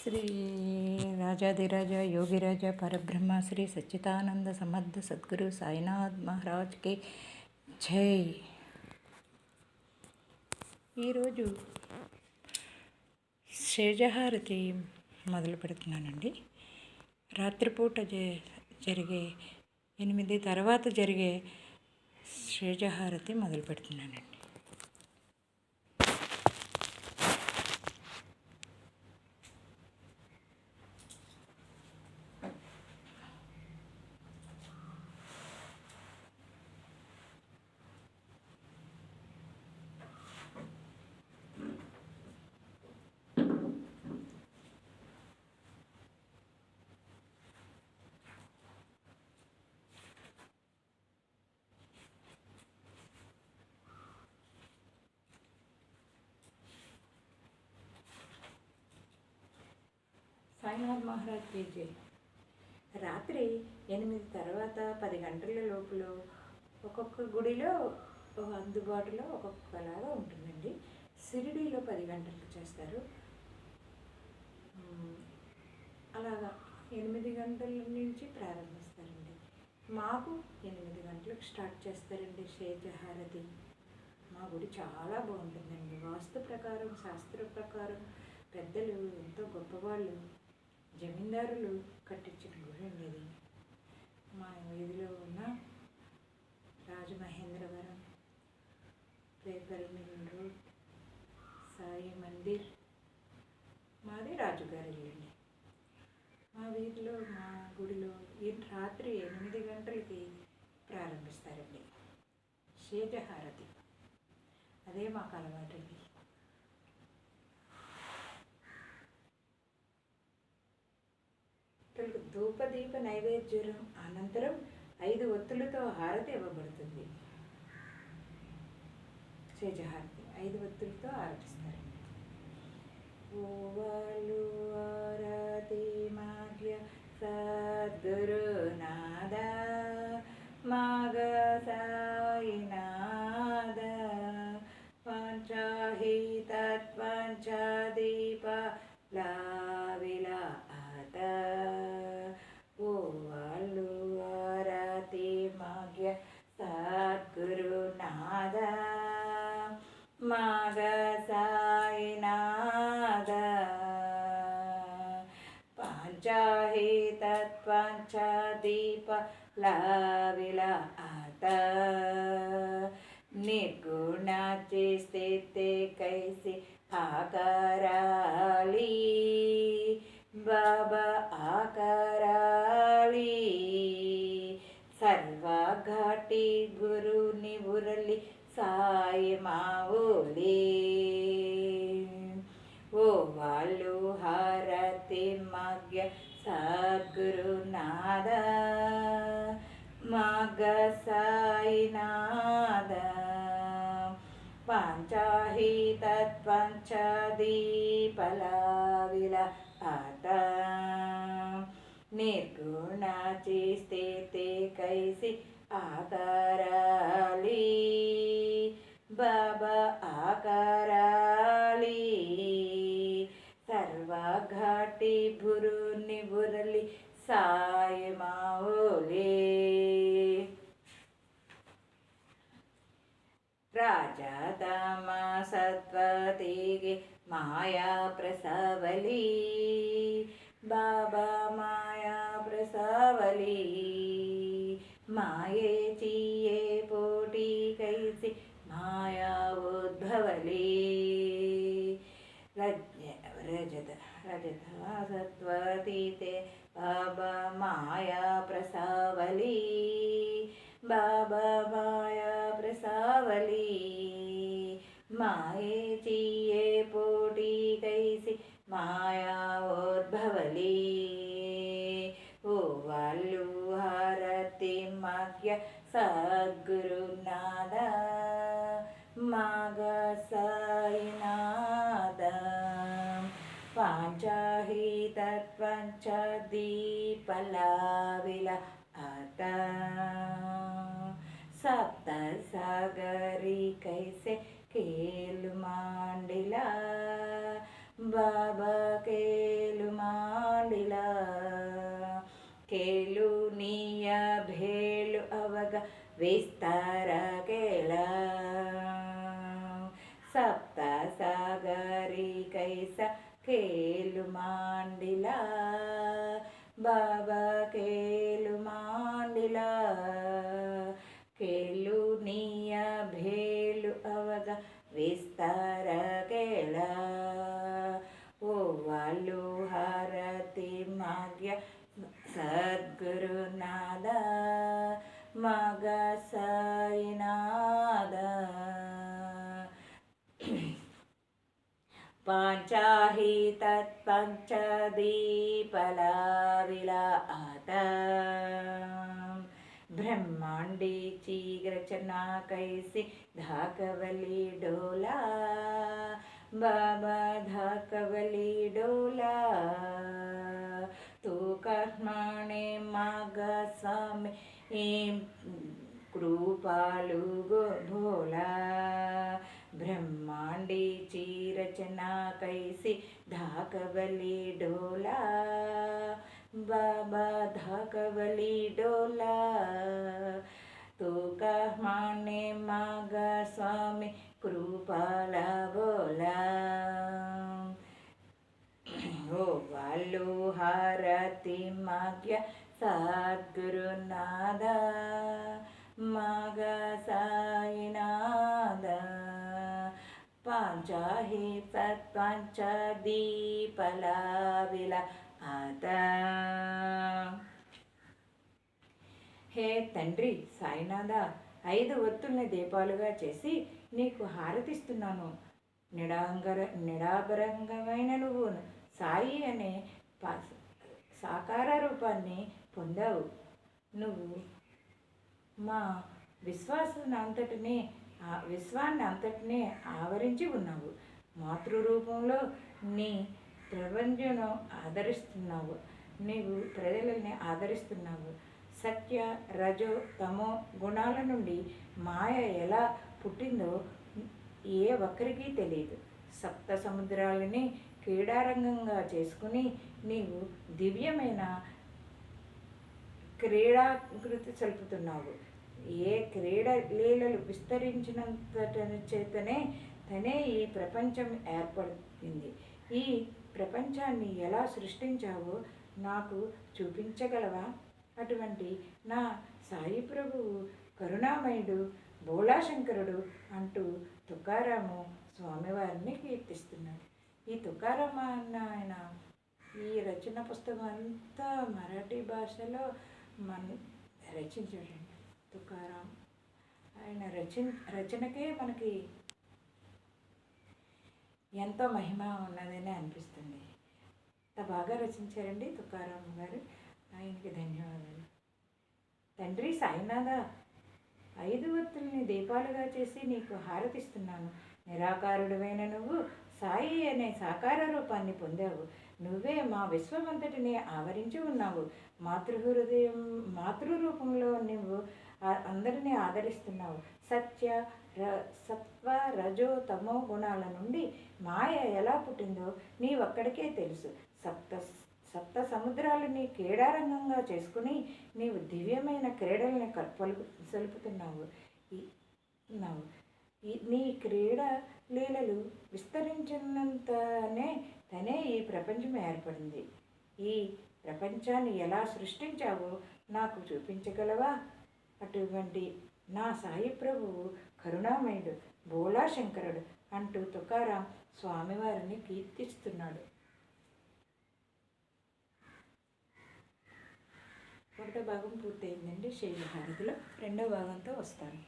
శ్రీ రాజాధిరాజ యోగిరాజ పరబ్రహ్మ శ్రీ సచ్చిదానంద సమర్థ సద్గురు సాయినాథ్ మహారాజ్కి జై. ఈరోజు శేజహారతి మొదలు పెడుతున్నానండి. రాత్రిపూట జరిగే 8 తర్వాత జరిగే శేజహారతి మొదలు పెడుతున్నానండి. సాయినాథ్ మహారాజ్ జై. రాత్రి 8 తర్వాత 10 గంటల లోపల ఒక్కొక్క గుడిలో అందుబాటులో ఒక్కొక్కలాగా ఉంటుందండి. షిరిడీలో 10 గంటలకు చేస్తారు. అలాగా 8 గంటల నుంచి ప్రారంభిస్తారండి. మాకు 8 గంటలకు స్టార్ట్ చేస్తారండి శేజహారతి. మా గుడి చాలా బాగుంటుందండి. వాస్తు ప్రకారం, శాస్త్ర ప్రకారం పెద్దలు ఎంతో గొప్పవాళ్ళు, జమీందారులు కట్టించిన గుడి ఉండేది. మా వీధిలో ఉన్న Rajamahendravaram, paper mill road, Sai Mandir మాది రాజుగారి ఇల్లండి. మా వీధిలో, మా గుడిలో రాత్రి 8 గంటలకి ప్రారంభిస్తారండి శేజహారతి. అదే మాకు అలవాటండి. ధూపదీప నైవేద్యం అనంతరం 5 ఒత్తులతో హారతి ఇవ్వబడుతుంది. శేజహారతి 5 ఒత్తులతో ఆరతిస్తారు. ఓవాలు ఆరతి మాగ్య సద్గురునాథ మాగ సాయినాథ పంచాహి తత్వంచ దీప లావిల ఆత. ఓవాలు ఆరతి మాగ్య సద్గురునాథ మాగ సాయినాథ పంచాహి తత్వంచ దీప లావిల ఆత. నిర్గుణ స్థితి కైసి ఆకరాలి బాబా ఆకరాలి. సర్వఘాటి గురుని ఉరలి సాయి మావులి. ఓ వాళ్ళు హారతి మగ్య సద్గురునాథ మగ సాయినాథ పంచాహి తత్వంచ దీపలావిల ఆత. నిర్గుణ స్థితి కైసి ఆకరాలి బాబా ఆకరాలి. సర్వఘాటి భురుని బురలి సాయి మావులి. రాజతమ సత్వతిಗೆ మాయా ప్రసవలి బాబా మాయా ప్రసవలి. మాయే చీయే పోటీ కైసి మాయా ఉద్భవలి. రజత సత్వతీతే బాబా మాయా ప్రసవలి బాబా మాయా ప్రసవలి. మాయే చీయే పోటీ కైసి మాయా ఉద్భవలి. ఓ వాళ్ళు హారతి మగ్య సద్గురునాథ మాగ సాయినాథ పంచాహి తత్వంచ దీపలావిల ఆత. सप्त सागरी कैसे केलु मांडिला बाबा केलु विस्तार केला सप्त सागरी कैसा खेल मांडिला बाबा खेल मांडिला खेलु निया भेलु अवग विस्तार केला ओ वालु हारति माग्य सद्गुरुनाद मग साईनाद पांचाही तत्पंचदीपला विलात ब्रह्मांडीची रचना कैसी धाकवली डोला बाबा धाकवली डोला तू कर्माणे माग स्वामी कृपालु भोला ब्रह्मांडीची रचना कैसी धाकवली डोला बाबा धाकवली डोला तू का माने मागा स्वामी कृपाला बोला हो वालु हारती माग्य सद्गुरुनाद मग साईनाद पांचाही सत्पंच दीपला विला आता హే తండ్రి సాయినాథ 5 ఒత్తుల్ని దీపాలుగా చేసి నీకు హారతిస్తున్నాను. నిడాబరంగమైన నువ్వు సాయి అనే సాకార రూపాన్ని పొందావు. నువ్వు మా విశ్వాన్ని అంతటినీ ఆవరించి ఉన్నావు. మాతృరూపంలో నీ ప్రపంచను ఆదరిస్తున్నావు. నీవు ప్రజలని ఆదరిస్తున్నావు. సత్య రజో తమో గుణాల నుండి మాయ ఎలా పుట్టిందో ఏ ఒక్కరికి తెలియదు. సప్త సముద్రాలని క్రీడారంగంగా చేసుకుని నీవు దివ్యమైన క్రీడాకృతి సలుపుతున్నావు. ఏ క్రీడ లీలలు విస్తరించినంత చేతనే తనే ఈ ప్రపంచం ఏర్పడింది. ఈ ప్రపంచాన్ని ఎలా సృష్టించావో నాకు చూపించగలవా? అటువంటి నా సాయి ప్రభువు కరుణామయుడు బోళాశంకరుడు అంటూ తుకారాము స్వామివారిని కీర్తిస్తున్నాడు. ఈ తుకారామ అన్న ఆయన ఈ రచన పుస్తకం అంతా మరాఠీ భాషలో రచించాడండి. తుకారాం ఆయన రచనకే మనకి ఎంతో మహిమ ఉన్నదని అనిపిస్తుంది. అంత బాగా రచించారండి తుకారాం గారు. ఆయనకి ధన్యవాదాలు. తండ్రి సాయినాథ 5 ఒత్తుల్ని దీపాలుగా చేసి నీకు హారతిస్తున్నాను. నిరాకారుడువైన నువ్వు సాయి అనే సాకార రూపాన్ని పొందావు. నువ్వే మా విశ్వమంతటిని ఆవరించి ఉన్నావు. మాతృరూపంలో నువ్వు అందరినీ ఆదరిస్తున్నావు. సత్వ రజో తమో గుణాల నుండి మాయ ఎలా పుట్టిందో నీ ఒక్కడికే తెలుసు. సప్త సముద్రాలని క్రీడారంగంగా చేసుకుని నీవు దివ్యమైన క్రీడల్ని సలుపుతున్నావు. నీ క్రీడ లీలలు విస్తరించినంతనే తనే ఈ ప్రపంచం ఏర్పడింది. ఈ ప్రపంచాన్ని ఎలా సృష్టించావో నాకు చూపించగలవా? అటువంటి నా సాయి ప్రభువు కరుణామయుడు బోళాశంకరుడు అంటూ తుకారాం స్వామివారిని కీర్తిస్తున్నాడు. 1వ భాగం పూర్తయిందండి. శైలహారతిలో 2వ భాగంతో వస్తాను.